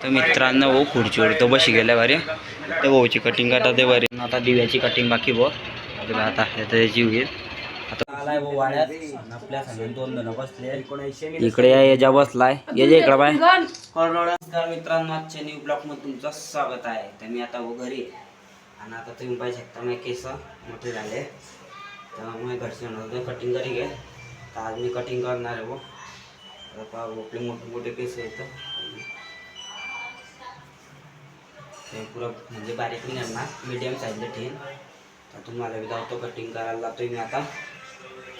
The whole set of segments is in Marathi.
तर मित्रांनो भाऊ खुर्चीवर तो बशी गेल्या भारी तर भाऊची कटिंग करता ते भारी आता दिव्याची कटिंग बाकी भाऊ आता त्याची होईल आता आलाय भाऊ वाड्यात आपल्या सगळ्या 2 जण बसले इकडे याच्या बसलाय याच्या इकडे बाय नमस्कार मित्रांनो आजच्या न्यू ब्लॉग मध्ये तुमचं स्वागत आहे तर मी आता भाऊ घरी आणि आता तुम्ही पाहू शकता मी केस मोठे झाले त्यामुळे घरचे म्हणत कटिंग करी घे तर आज मी कटिंग करणार आहे भाऊ आता आपले मोठे मोठे केस येतं ते पुरं म्हणजे बारीक नाही करणार मीडियम साईजला ठेवीन तर तुम्हाला बी धावतो कटिंग करायला लागतोय मी आता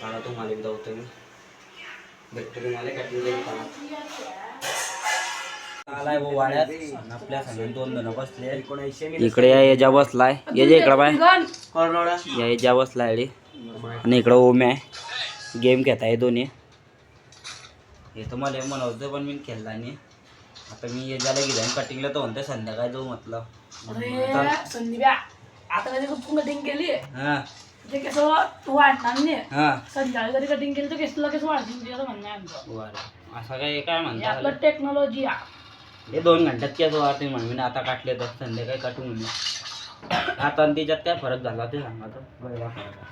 चला तुम्हाला बी धावतो मी भेटतो तुम्हाला कटिंग करताना आलाय भाऊ वाड्यात आपल्या सगळ्या 2 जण बसले इकडे याच्या बसलाय याच्या इकडे बाय याच्या बसलाय आणि इकडं ओम्या आहे गेम घेताय दोन्ही हे तर मला म्हणत पण मी खेळला नाही आता मी याच्याला गेला कटिंगला तर म्हणते संध्याकाळी जाऊ म्हटलं आता कधी तू कटिंग केली हां ते कसं वाढणार नाही हां संध्याकाळी कधी कटिंग केली तर केसला कसं वाढतील तुझं म्हणणं आहे आमचं बरं असं काय म्हणता आपलं टेक्नॉलॉजी हे 2 घंट्यात केस वाढते म्हणून आता काटले तर संध्याकाळी काटून म्हणजे आता आणि त्याच्यात काय फरक झाला ते सांगा तर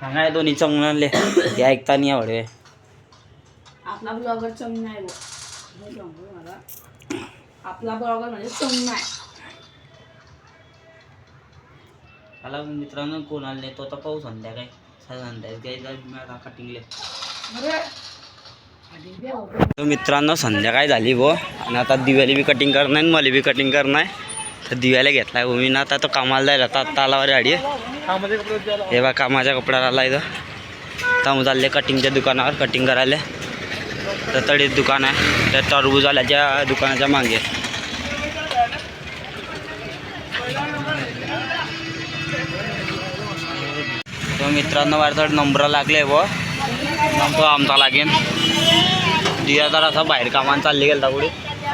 सांगा दोन्ही चांगले ते ऐकता नाही आवडे आपला ब्लॉगर चांगला आहे मला आपला ब्लॉगर म्हणजे चांगला आहे मला मित्रांनो कोण आले तो तर पाहू संध्याकाळी संध्याकाळी मी आता कटिंगले तर मित्रांनो संध्याकाळी झाली भो आणि आता दिव्याला बी कटिंग करणार आणि मला बी कटिंग करणार तर दिव्याला घेतलाय भो मी ना आता तो कामाला जायला आता आला गाडी हे बा कामाच्या कपड्याला आला इथं तर मग चालले कटिंगच्या दुकानावर कटिंग करायला तर तडीत दुकान आहे त्या टरबूजवाल्याच्या दुकानाच्या मागे तो मित्रांनो वाटतं नंबर लागले व तो आमचा लागेल दिया तर असा बाहेर कामाला चालली गेला कुठे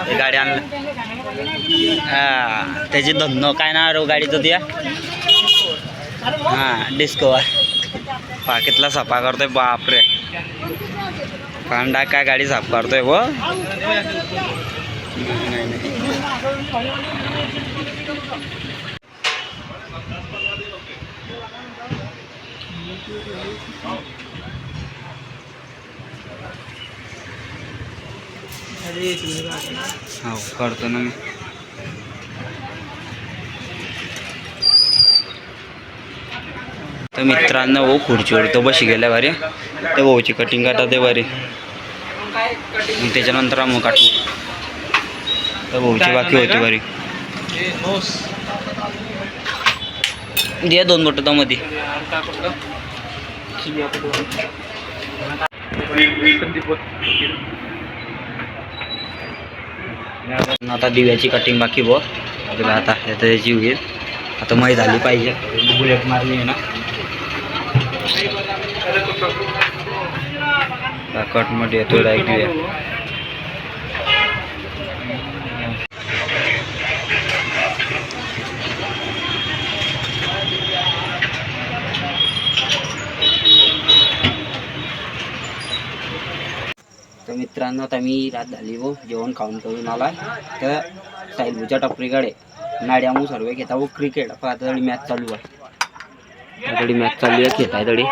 ते गाडी आणलं हां त्याची धंदो काय ना रो गाडीचं दिया हां डिस्को पाकिटला सफा करतोय बापरे कांडा काय गाडी साफ करतोय व हो करतो ना मी तर मित्रांनो भाऊ खुर्चीवर तो बशी गेल्या भारी ते भाऊची कटिंग करता ते भारी मग त्याच्यानंतर मग काटू तर भाऊची बाकी होती भारी द्या 2 बोट मध्ये आता दिव्याची कटिंग बाकी बो आता त्याची होईल आता माहीत झाली पाहिजे बुलेट मारली आहे ना कट मध्ये येतो डायरेक्ट तर मित्रांनो आता मी रात झाली व जेवण खाऊन करून आला तर साईलूच्या टपरीकडे नाड्यामू सर्व घेता व क्रिकेट आता तरी मॅच चालू आहे तरी मॅच चालू आहे घेताय तरी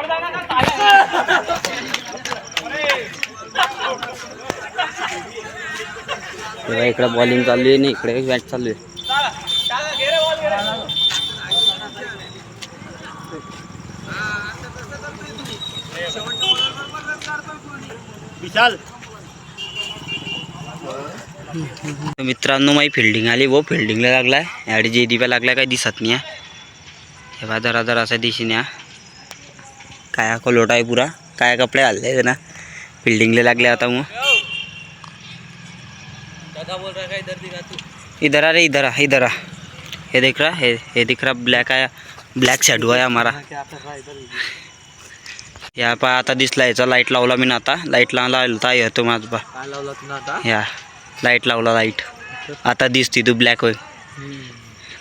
तेव्हा इकडे बॉलिंग चालू आहे आणि इकडे मॅच चालू आहे विशाल मित्रांनो माझी फिल्डिंग आली वो फिल्डिंगला लागलाय याडी जे दिव्या लागलाय काही दिसत नाही हे बा जरा जरा असा दिशी नाही काय कोलोटा आहे पुरा काय कपडे आले ना फिल्डिंगला लागले आता मग इधर आ रे इधर आ ये देख रहा ये दिख रहा ब्लैक आया ब्लैक शैडो है हमारा या पा आता दिसला याचा लाईट लावला मी ना आता लाईट लावला होता येतो माझा पा या लाईट लावला लाईट आता दिसती तू ब्लॅक होय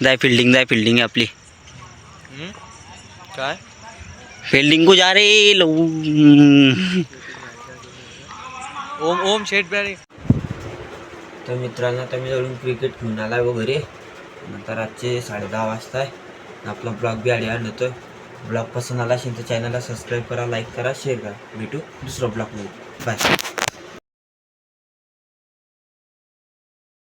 जाय फिल्डिंग आपली काय फील्डिंग को जा रे ओम शेट पे तर मित्रांनो आता मी जवळून क्रिकेट खेळून आला आहे वगैरे. नंतर रातचे 10:30 वाजता आहे. आपला ब्लॉग बी आधी होतो. ब्लॉग पसंत आला असेल तर चॅनलला सबस्क्राईब करा, लाईक करा, शेअर करा. भेटू दुसरा ब्लॉगमध्ये. बाय.